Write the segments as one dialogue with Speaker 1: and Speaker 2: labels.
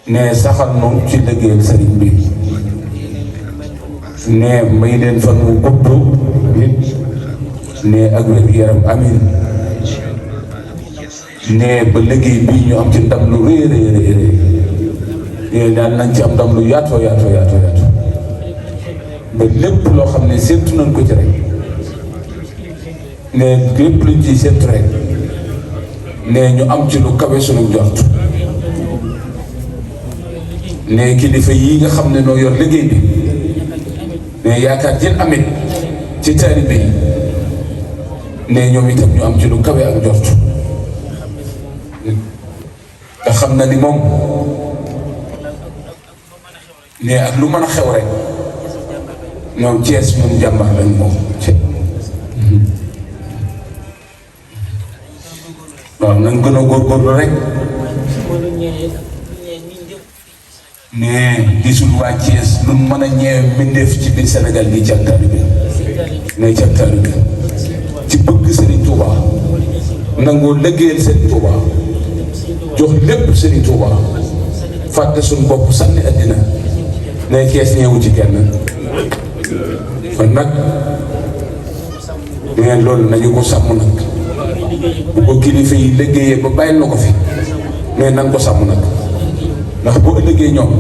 Speaker 1: ne saxal nu ci liggéeyal sëriñ bi ne may leen fan wu gudd nit ne ak wér-gu-yaram amin ne ba liggéey bii ñu am ci ndam lu rëy rëy rëy ne daal nañ ci am ndam lu yaatoo yaatoo yaatoo yaatoo ba lépp loo xam ne séntu nañ ko ci rek ne lépp luñ ciy séntu rek ne ñu am ci lu kawe sunu jort ne kilifa yii nga xam ne noo yor liggéey bi ne yaakaar jën amit ci taalibe yi ne ñoom itam ñu am ci lu kawe ak jort nga xam na ni moom ne ak lu mën a xew rek ñoom Cees moom jàmbaar lañ moom waaw nañ gën a góorgóorlu rek ne gisul waa Thiès lu mën a ñeewe mbindeef ci biir Sénégal gi ci ak taalibe ne ci ak taalibe ci bëgg Serigne Touba nangoo liggéeyal Serigne Touba jox lépp Serigne Touba fàtte suñu bopp sànni àddina ne Thiès ñeewu ci kenn kon nag ne loolu nañu ko sàmm nag bu ko kilifa yi liggéeyee ba bàyyil na ko fi ne nan ko sàmm nag ndax boo ëllëgee ñoom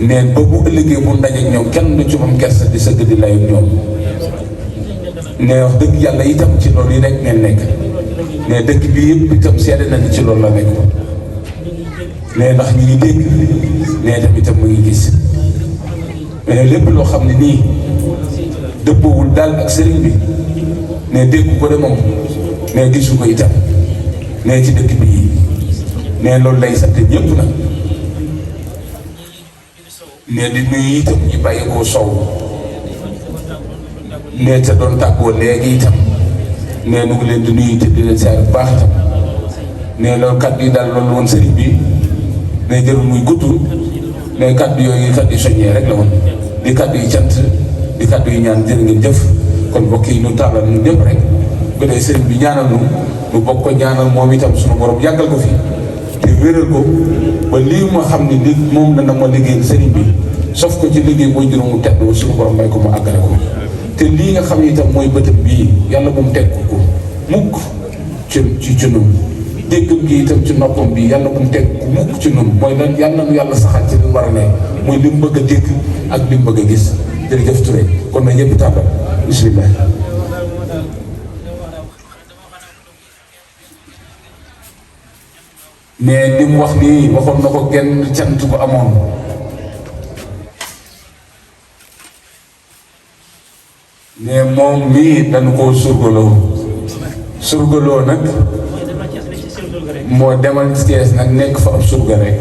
Speaker 1: neen ba bu ëllëgee mu ndaje ñoom kenn du ci moom kersa di sëgg di layu ñoom ne wax dëgg yàlla itam ci loolu yi rek ngeen nekk ne dëkk bi yëpp itam seede na ni ci loolu la nekk ne ndax ñi ngi dégg ne tam itam mu ngi gis mais lépp loo xam ne nii dëppoowul daal ak sëriñ bi ne dégg ko de moom ne gisu ko itam ne ci dëkk bi ne loolu lay sant ñëpp nag ne di nuyu itam ñu bàyyi koo sow ne te doon tàggoo léegi itam ne nu ngi leen di nuyu te di leen siyaar bu baax itam ne loolu kàddu yi daal loolu woon sëriñ bi ne jarul muy gudd ne kàddu yooyu kàddu yi soññee rek la woon di kàddu yi cant di kàddu yi ñaan jërë ngeen jëf kon mbokk yi ñu tàllal ñu ñëpp rek bu dee sëriñ bi ñaanal nu bokk ko ñaanal moom itam suñu borom yàggal ko fi te wéral ko ba lii ma xam ne li moom dana ma liggéeyal sëriñ bi sof ko ci liggéey mooy juróomu tedd suñu borom may ko mu àggale ko te lii nga xam ne itam mooy bëtam bii yàlla bu mu teg ko mukk ci nun déggam gi itam ci noppam bi yàlla bu mu teg ko mukk ci nun mooy lan yàlla nu yàlla saxal ci li mu war a ne mooy li mu bëgg a dégg ak li mu bëgg a gis jërëjëf Touré kon na ñëpp tàmbal bismillah mais li mu wax nii waxoon na ko genn cant bu amoon mais moom mii dañu koo surgaloo nag moo demal Thiès nag nekk fa ab surga rek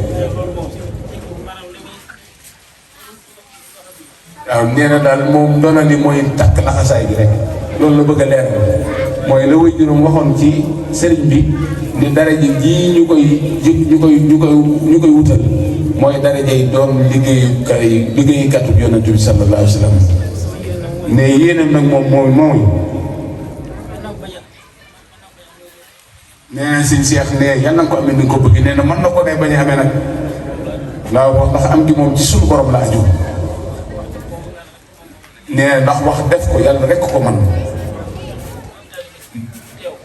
Speaker 1: waaw nee na daal moom doona li mooy takk laxasaay gi rek loolu la bëgg a leer mooy la way juróom waxoon ci sëriñ bi ni daraja ji ñu koy wutal mooy daraja yi doon liggéeykatu yonent bi sallallahu alayhi wa sallam ne yéenam nag moom mooy nee na sëñ Cheikh ne yal na ko amee ni nga ko bëgg nee na mën na ko ne bañ a amee nag waaw wax ndax am gi moom ci suñu borom la aju nee ndax wax def ko yàlla rekk ko man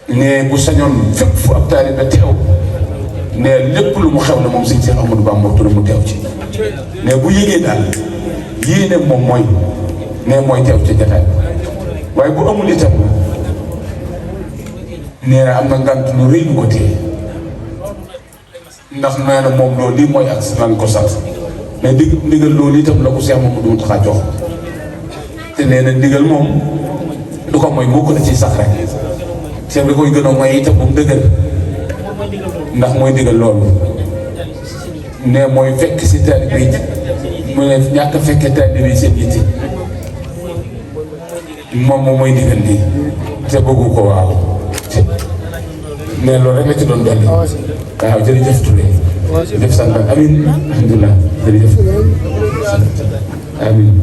Speaker 1: ne bu sañoon fépp fu ab taalibe teew ne lépp lu mu xew la moom sëñ Cheikh Ahmadou Bamba Touré mu teew ci ne bu yégee daal yéene moom mooy ne mooy teew ci jataay waaye bu amul itam nee na am na ngant lu rëy lu ko téye ndax nee na moom loolu lii mooy ak nan ko sant mais ndigal loolu itam la ko Cheikh Mamadou Mountakha jox te nee na ndigal moom du ko mooy moo ko da ciy sax rek Cheikh da koy gën a mooy itam bu mu dëgër ndax mooy ndigal loolu ne mooy fekk si taalibe yi mu ne ñàkk a fekkee taalibe yi seen yitte moom mooy ndigal lii te bëggu ko waaw ne loolu rek la ci doon dolli waaw jërëjëf Touré jërëjëf sant amiin alhamdulilah jërëjëf amiin